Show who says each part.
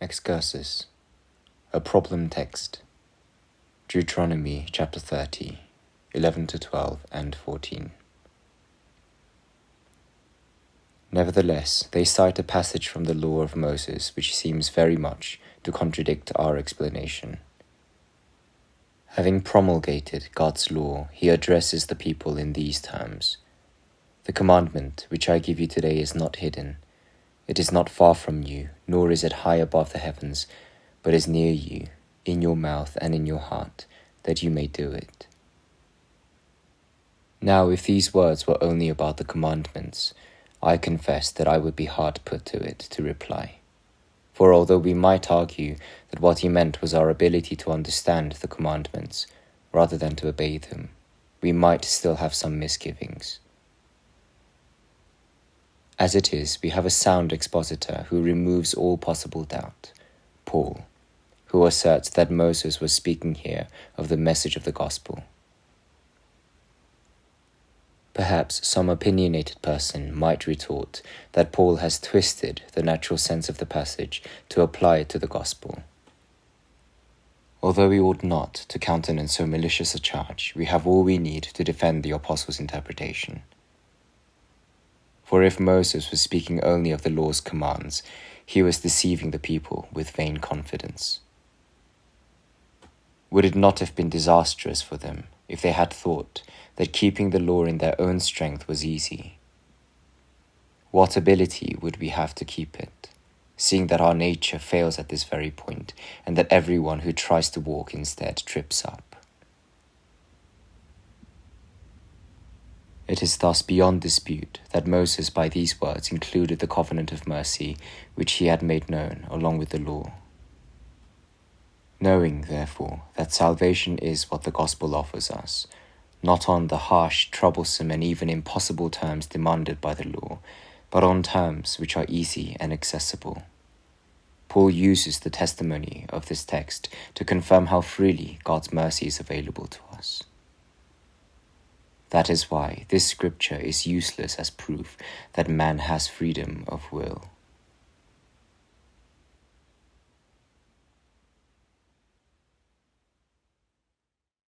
Speaker 1: Excursus, a problem text. Deuteronomy chapter 30, 11-12 and 14. Nevertheless, they cite a passage from the law of Moses which seems very much to contradict our explanation. Having promulgated God's law, he addresses the people in these terms. The commandment which I give you today is not hidden. It is not far from you, nor is it high above the heavens, but is near you, in your mouth and in your heart, that you may do it. Now, if these words were only about the commandments, I confess that I would be hard put to it to reply. For although we might argue that what he meant was our ability to understand the commandments, rather than to obey them, we might still have some misgivings. As it is, we have a sound expositor who removes all possible doubt, Paul, who asserts that Moses was speaking here of the message of the gospel. Perhaps some opinionated person might retort that Paul has twisted the natural sense of the passage to apply it to the gospel. Although we ought not to countenance so malicious a charge, we have all we need to defend the apostle's interpretation. For if Moses was speaking only of the law's commands, he was deceiving the people with vain confidence. Would it not have been disastrous for them if they had thought that keeping the law in their own strength was easy? What ability would we have to keep it, seeing that our nature fails at this very point, and that everyone who tries to walk instead trips up? It is thus beyond dispute that Moses by these words included the covenant of mercy which he had made known along with the law. Knowing, therefore, that salvation is what the gospel offers us, not on the harsh, troublesome, and even impossible terms demanded by the law, but on terms which are easy and accessible, Paul uses the testimony of this text to confirm how freely God's mercy is available to us. That is why this scripture is useless as proof that man has freedom of will.